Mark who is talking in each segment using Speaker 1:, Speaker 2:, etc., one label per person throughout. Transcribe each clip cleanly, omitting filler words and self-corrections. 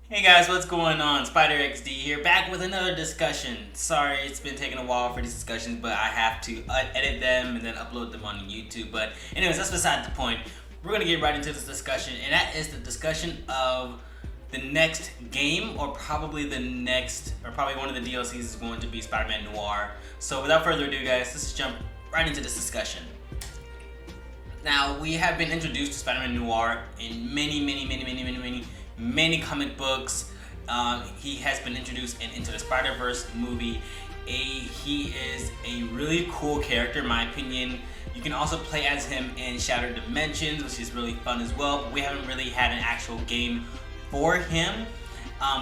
Speaker 1: Hey guys, what's going on? Spider XD here, back with another discussion. Sorry, it's been taking a while for these discussions, but I have to edit them and then upload them on YouTube. But anyways, that's beside the point. We're gonna get right into this discussion, and that is the discussion of the next game, or probably one of the DLCs is going to be Spider-Man Noir. So without further ado, guys, let's jump right into this discussion. Now, we have been introduced to Spider-Man Noir in many comic books. He has been introduced Into the Spider-Verse movie. He is a really cool character, in my opinion. You can also play as him in Shattered Dimensions, which is really fun as well, but we haven't really had an actual game for him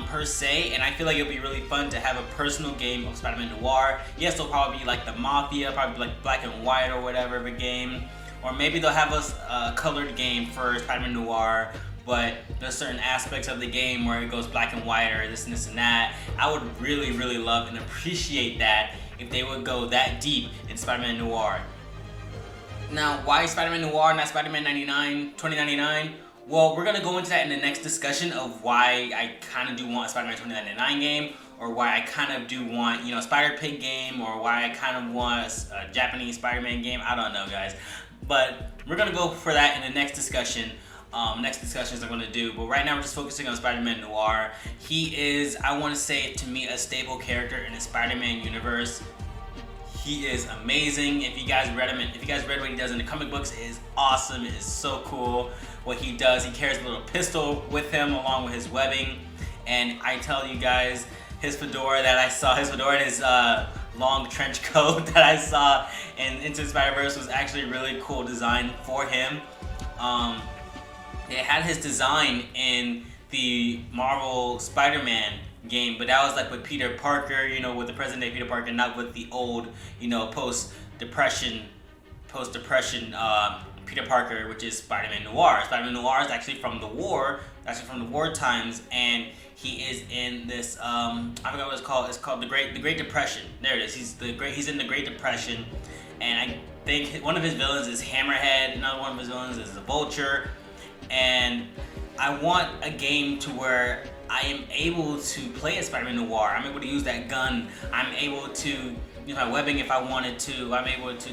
Speaker 1: per se, and I feel like it'll be really fun to have a personal game of Spider-Man Noir. Yes, it'll probably be like the Mafia, probably like black and white or whatever of a game, or maybe they'll have a colored game for Spider-Man Noir, but there's certain aspects of the game where it goes black and white or this and this and that. I would really love and appreciate that if they would go that deep in Spider-Man Noir. Now, why Spider-Man Noir, not Spider-Man 2099? Well, we're going to go into that in the next discussion of why I kind of do want a Spider-Man 2099 game, or why I kind of do want, Spider-Pig game, or why I kind of want a Japanese Spider-Man game. I don't know, guys. But we're going to go for that in the next discussion. Next discussions I'm going to do, but right now we're just focusing on Spider-Man Noir. He is, I want to say, to me, a stable character in the Spider-Man universe. He is amazing. If you guys read what he does in the comic books, it is awesome. It is so cool what he does. He carries a little pistol with him along with his webbing, and I tell you guys, his fedora and his long trench coat that I saw in Into the Spider-Verse was actually a really cool design for him. It had his design in the Marvel Spider-Man game, but that was like with Peter Parker, with the present day Peter Parker, not with the old, post-depression Peter Parker, which is Spider-Man Noir. Spider-Man Noir is actually from the war times, and he is in this, I forgot what it's called. It's called the Great Depression. There it is. He's in the Great Depression, and I think one of his villains is Hammerhead. Another one of his villains is the Vulture. And I want a game to where I am able to play as Spider-Man Noir. I'm able to use that gun. I'm able to use my webbing if I wanted to. I'm able to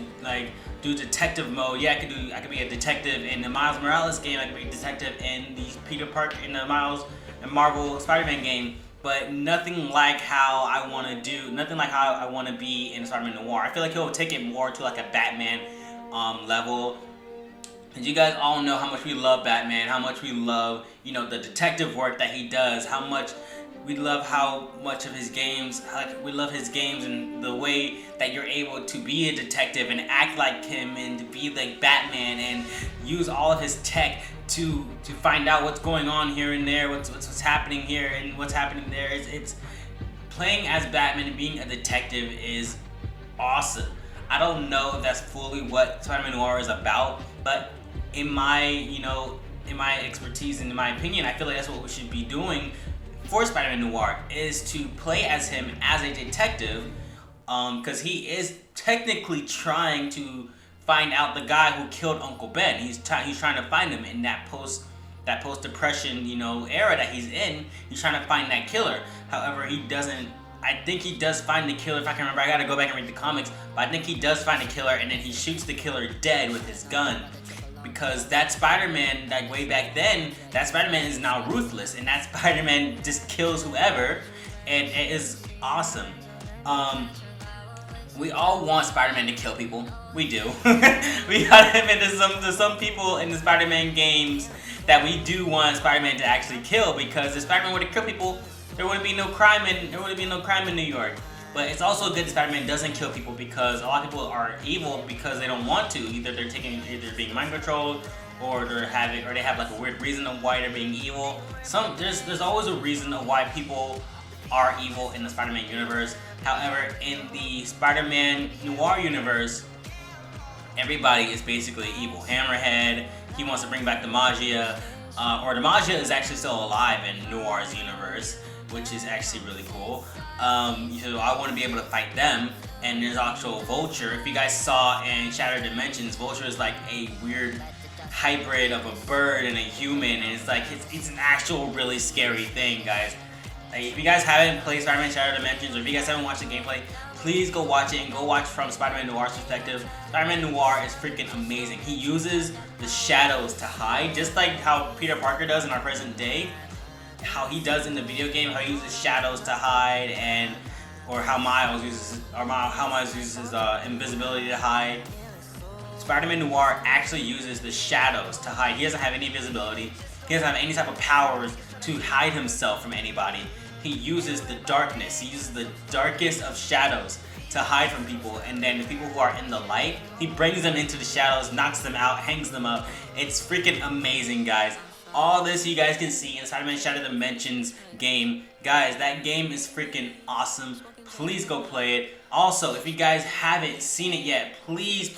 Speaker 1: do detective mode. Yeah, I could be a detective in the Miles Morales game. I could be a detective in the Peter Parker in the Marvel Spider-Man game. But nothing like how I want to be in Spider-Man Noir. I feel like he'll take it more to like a Batman level. And you guys all know how much we love Batman, how much we love, the detective work that he does, how much we love of his games, we love his games and the way that you're able to be a detective and act like him and to be like Batman and use all of his tech to find out what's going on here and there, what's happening here and what's happening there. It's playing as Batman and being a detective is awesome. I don't know if that's fully what Spider-Man Noir is about, but in my expertise and in my opinion, I feel like that's what we should be doing for Spider-Man Noir, is to play as him as a detective, because he is technically trying to find out the guy who killed Uncle Ben. He's trying to find him in that post-depression, era that he's in. He's trying to find that killer. However, he doesn't. I think he does find the killer, if I can remember. I gotta go back and read the comics, but I think he does find the killer, and then he shoots the killer dead with his gun. Because that Spider-Man, way back then, that Spider-Man is now ruthless, and that Spider-Man just kills whoever, and it is awesome. We all want Spider-Man to kill people. We do. We gotta admit, there's some people in the Spider-Man games that we do want Spider-Man to actually kill, because if Spider-Man were to kill people, there wouldn't be no crime in New York. But it's also good that Spider-Man doesn't kill people, because a lot of people are evil because they don't want to. Either they're being mind controlled, or they have like a weird reason of why they're being evil. There's always a reason of why people are evil in the Spider-Man universe. However, in the Spider-Man Noir universe, everybody is basically evil. Hammerhead, he wants to bring back the Magia, or the Magia is actually still alive in Noir's universe, which is actually really cool. I want to be able to fight them. And there's also Vulture. If you guys saw in Shattered Dimensions, Vulture is like a weird hybrid of a bird and a human, and it's like it's an actual really scary thing, guys. Like, if you guys haven't played Spider-Man Shattered Dimensions, or if you guys haven't watched the gameplay, please go watch it and go watch from Spider-Man Noir's perspective. Spider-Man Noir is freaking amazing. He uses the shadows to hide, just like how Peter Parker does in our present day. How he does in the video game, how he uses shadows to hide, and or how Miles uses invisibility to hide. Spider-Man Noir actually uses the shadows to hide. He doesn't have any visibility. He doesn't have any type of powers to hide himself from anybody. He uses the darkness. He uses the darkest of shadows to hide from people, and then the people who are in the light, he brings them into the shadows, knocks them out, hangs them up. It's freaking amazing, guys. All this you guys can see in Spider-Man Shattered Dimensions game. Guys, that game is freaking awesome. Please go play it. Also, if you guys haven't seen it yet, please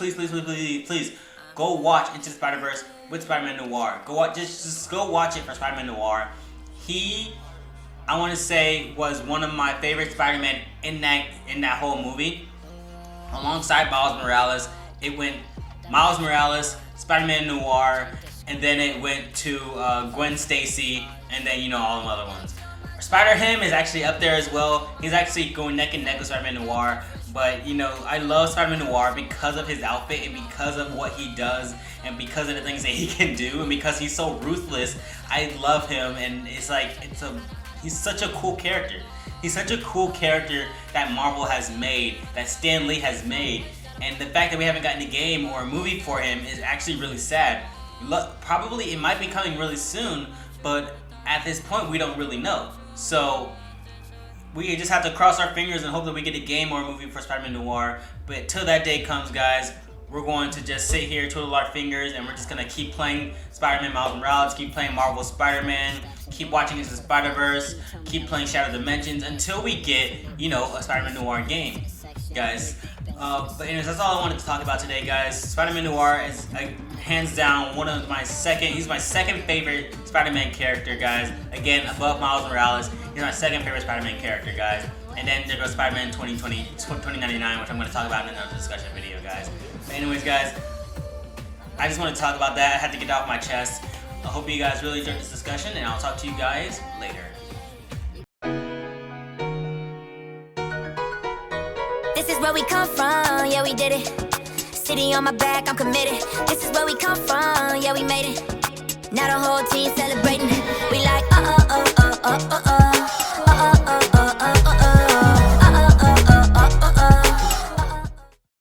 Speaker 1: go watch Into the Spider-Verse with Spider-Man Noir. Go watch, just go watch it for Spider-Man Noir. He, I want to say, was one of my favorite Spider-Man in that whole movie. Alongside Miles Morales, it went Miles Morales, Spider-Man Noir, and then it went to Gwen Stacy, and then all the other ones. Spider-Ham is actually up there as well. He's actually going neck and neck with Spider-Man Noir. But I love Spider-Man Noir because of his outfit and because of what he does and because of the things that he can do and because he's so ruthless. I love him, and it's like he's such a cool character. He's such a cool character that Marvel has made, that Stan Lee has made, and the fact that we haven't gotten a game or a movie for him is actually really sad. Probably it might be coming really soon, but at this point we don't really know. So we just have to cross our fingers and hope that we get a game or a movie for Spider-Man Noir. But till that day comes, guys, we're going to just sit here, twiddle our fingers, and we're just going to keep playing Spider-Man Miles Morales, keep playing Marvel Spider-Man, keep watching Into the Spider-Verse, keep playing Shattered Dimensions until we get, a Spider-Man Noir game, guys. But anyways, that's all I wanted to talk about today, guys. Spider-Man Noir is hands down he's my second favorite Spider-Man character, guys. Again, above Miles Morales, he's my second favorite Spider-Man character, guys. And then there goes Spider-Man 2099, which I'm going to talk about in another discussion video, guys. But anyways, guys, I just want to talk about that. I had to get that off my chest. I hope you guys really enjoyed this discussion, and I'll talk to you guys later.
Speaker 2: This is where we come from, yeah, we did it. City on my back, I'm committed. This is where we come from, yeah, we made it. Now the whole team celebrating. We like,